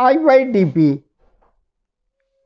IYDP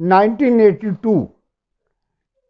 1982,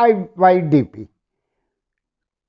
IYDP।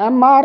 MR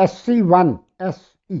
SC1 SE,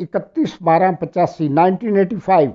31/12/85 1985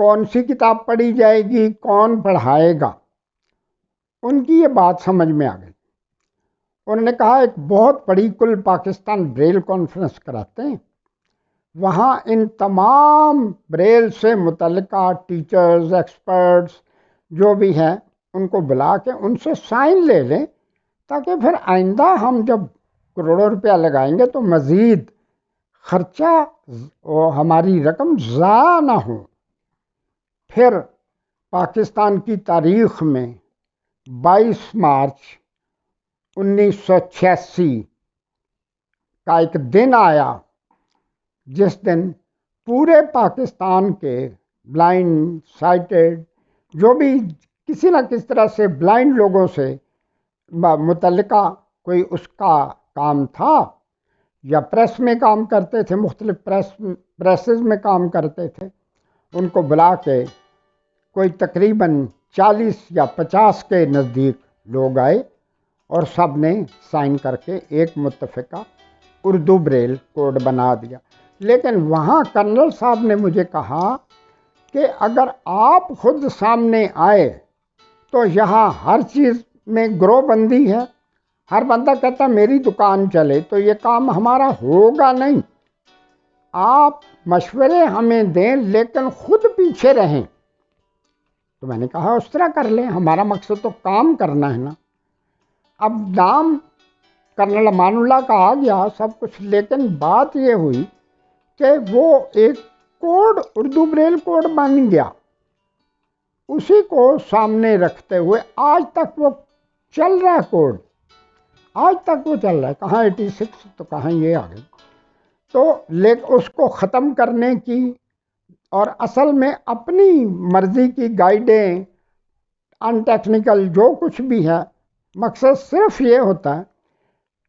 کون سی کتاب پڑھی جائے گی، کون پڑھائے گا، ان کی یہ بات سمجھ میں آ گئی۔ انہوں نے کہا ایک بہت بڑی کل پاکستان بریل کانفرنس کراتے ہیں، وہاں ان تمام بریل سے متعلقہ ٹیچرز، ایکسپرٹس جو بھی ہیں ان کو بلا کے ان سے سائن لے لیں، تاکہ پھر آئندہ ہم جب کروڑوں روپیہ لگائیں گے تو مزید خرچہ ہماری رقم ضائع نہ ہو۔ پھر پاکستان کی تاریخ میں 22 مارچ 1986 کا ایک دن آیا جس دن پورے پاکستان کے بلائنڈ، سائٹڈ، جو بھی کسی نہ کسی طرح سے بلائنڈ لوگوں سے متعلقہ کوئی اس کا کام تھا یا پریس میں کام کرتے تھے، مختلف پریسز میں کام کرتے تھے، ان کو بلا کے کوئی تقریباً 40 یا 50 کے نزدیک لوگ آئے اور سب نے سائن کر کے ایک متفقہ اردو بریل کوڈ بنا دیا۔ لیکن وہاں کرنل صاحب نے مجھے کہا کہ اگر آپ خود سامنے آئے تو یہاں ہر چیز میں گروہ بندی ہے، ہر بندہ کہتا میری دکان چلے، تو یہ کام ہمارا ہوگا نہیں، آپ مشورے ہمیں دیں لیکن خود پیچھے رہیں۔ تو میں نے کہا اس طرح کر لیں، ہمارا مقصد تو کام کرنا ہے نا۔ اب نام کرنل امان اللہ کا آ گیا سب کچھ، لیکن بات یہ ہوئی کہ وہ ایک کوڈ، اردو بریل کوڈ بن گیا، اسی کو سامنے رکھتے ہوئے آج تک وہ چل رہا ہے کوڈ، آج تک وہ چل رہا ہے، کہاں 86 تو کہاں یہ آ گئی۔ تو لیکن اس کو ختم کرنے کی اور اصل میں اپنی مرضی کی گائیڈیں، ان ٹیکنیکل جو کچھ بھی ہے، مقصد صرف یہ ہوتا ہے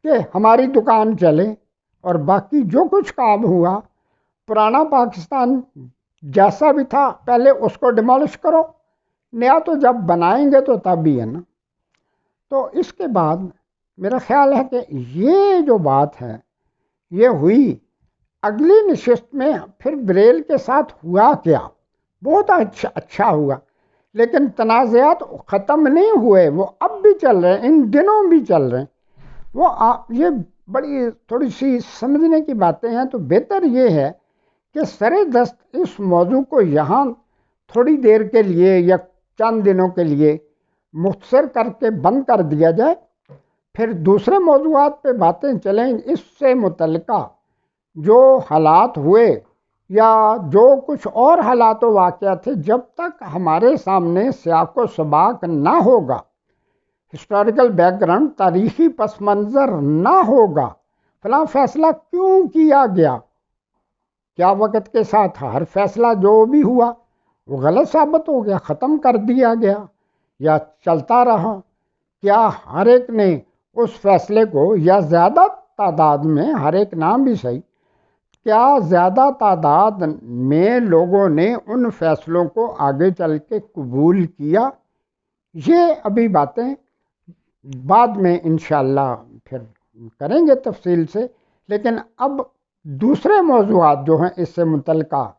کہ ہماری دکان چلے، اور باقی جو کچھ کام ہوا پرانا پاکستان جیسا بھی تھا پہلے اس کو ڈیمالش کرو، نیا تو جب بنائیں گے تو تب بھی ہے نا۔ تو اس کے بعد میرا خیال ہے کہ یہ جو بات ہے یہ ہوئی۔ اگلی نشست میں پھر بریل کے ساتھ ہوا کیا، بہت اچھا ہوا، لیکن تنازعات ختم نہیں ہوئے، وہ اب بھی چل رہے ہیں، ان دنوں بھی چل رہے ہیں۔ وہ یہ بڑی تھوڑی سی سمجھنے کی باتیں ہیں، تو بہتر یہ ہے کہ سر دست اس موضوع کو یہاں تھوڑی دیر کے لیے یا چند دنوں کے لیے مختصر کر کے بند کر دیا جائے، پھر دوسرے موضوعات پہ باتیں چلیں۔ اس سے متعلقہ جو حالات ہوئے یا جو کچھ اور حالات و واقعات تھے، جب تک ہمارے سامنے سیاق و سباق نہ ہوگا، ہسٹوریکل بیک گراؤنڈ، تاریخی پس منظر نہ ہوگا، فلاں فیصلہ کیوں کیا گیا، کیا وقت کے ساتھ ہر فیصلہ جو بھی ہوا وہ غلط ثابت ہو گیا، ختم کر دیا گیا یا چلتا رہا، کیا ہر ایک نے اس فیصلے کو، یا زیادہ تعداد میں، ہر ایک نام بھی صحیح، کیا زیادہ تعداد میں لوگوں نے ان فیصلوں کو آگے چل کے قبول کیا؟ یہ ابھی باتیں بعد میں انشاءاللہ پھر کریں گے تفصیل سے، لیکن اب دوسرے موضوعات جو ہیں اس سے متعلقہ،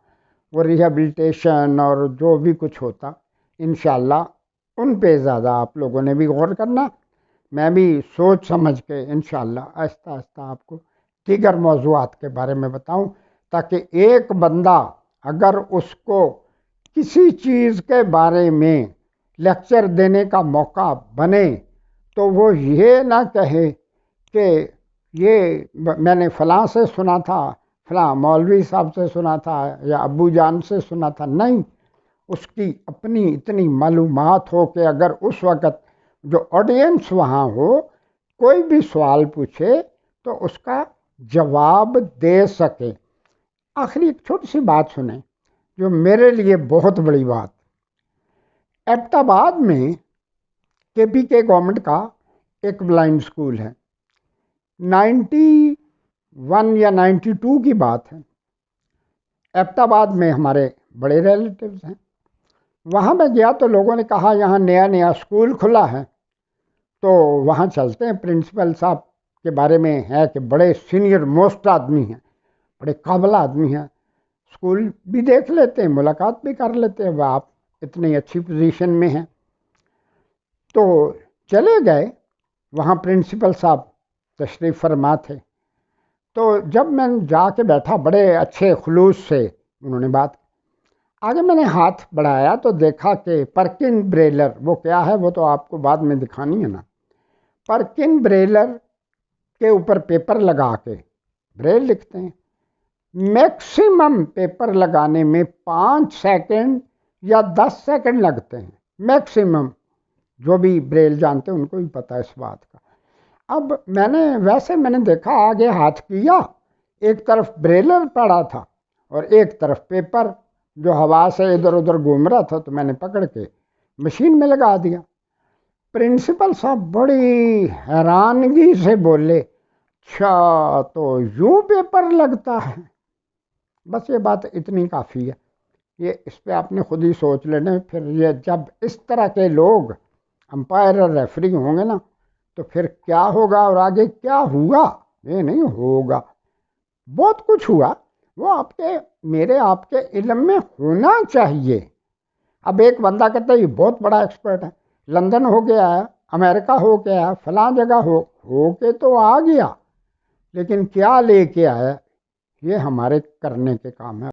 وہ ریہیبلیٹیشن اور جو بھی کچھ ہوتا، انشاءاللہ ان پہ زیادہ آپ لوگوں نے بھی غور کرنا، میں بھی سوچ سمجھ کے انشاءاللہ آہستہ آہستہ آپ کو دیگر موضوعات کے بارے میں بتاؤں، تاکہ ایک بندہ اگر اس کو کسی چیز کے بارے میں لیکچر دینے کا موقع بنے تو وہ یہ نہ کہے کہ یہ میں نے فلاں سے سنا تھا، فلاں مولوی صاحب سے سنا تھا یا ابو جان سے سنا تھا، نہیں، اس کی اپنی اتنی معلومات ہو کہ اگر اس وقت جو آڈینس وہاں ہو کوئی بھی سوال پوچھے تو اس کا جواب دے سکے۔ آخری ایک چھوٹی سی بات سنیں جو میرے لیے بہت بڑی بات، ایبٹ آباد میں کے پی کے گورنمنٹ کا ایک بلائنڈ اسکول ہے، 91 یا 92 کی بات ہے۔ ایبٹ آباد میں ہمارے بڑے ریلیٹیوز ہیں، وہاں میں گیا تو لوگوں نے کہا یہاں نیا نیا اسکول کھلا ہے، تو وہاں چلتے ہیں۔ پرنسپل صاحب کے بارے میں ہے کہ بڑے سینئر موسٹ آدمی ہیں، بڑے قابل آدمی ہیں، اسکول بھی دیکھ لیتے ہیں، ملاقات بھی کر لیتے ہیں، وہ آپ اتنی اچھی پوزیشن میں ہیں۔ تو چلے گئے، وہاں پرنسپل صاحب تشریف فرما تھے، تو جب میں جا کے بیٹھا بڑے اچھے خلوص سے انہوں نے بات آگے میں نے ہاتھ بڑھایا تو دیکھا کہ پرکن بریلر، وہ کیا ہے وہ تو آپ کو بعد میں دکھانی ہے نا، پرکن بریلر کے اوپر پیپر لگا کے بریل لکھتے ہیں، میکسیمم پیپر لگانے میں 5 سیکنڈ یا 10 سیکنڈ لگتے ہیں میکسیمم، جو بھی بریل جانتے ہیں ان کو بھی پتہ ہے اس بات کا۔ اب میں نے دیکھا آگے ہاتھ کیا، ایک طرف بریلر پڑا تھا اور ایک طرف پیپر جو ہوا سے ادھر ادھر گھوم رہا تھا، تو میں نے پکڑ کے مشین میں لگا دیا۔ پرنسپل صاحب بڑی حیرانگی سے بولے، اچھا تو یوں پیپر لگتا ہے؟ بس یہ بات اتنی کافی ہے، یہ اس پہ آپ نے خود ہی سوچ لینا۔ پھر یہ جب اس طرح کے لوگ امپائر اور ریفری ہوں گے نا، تو پھر کیا ہوگا اور آگے کیا ہوا، یہ نہیں ہوگا۔ بہت کچھ ہوا، وہ میرے آپ کے علم میں ہونا چاہیے۔ اب ایک بندہ کہتا ہے یہ بہت بڑا ایکسپرٹ ہے، لندن ہو کے آیا، امریکہ ہو کے آیا، فلاں جگہ ہو کے تو آ گیا، لیکن کیا لے کے آیا، یہ ہمارے کرنے کے کام ہے۔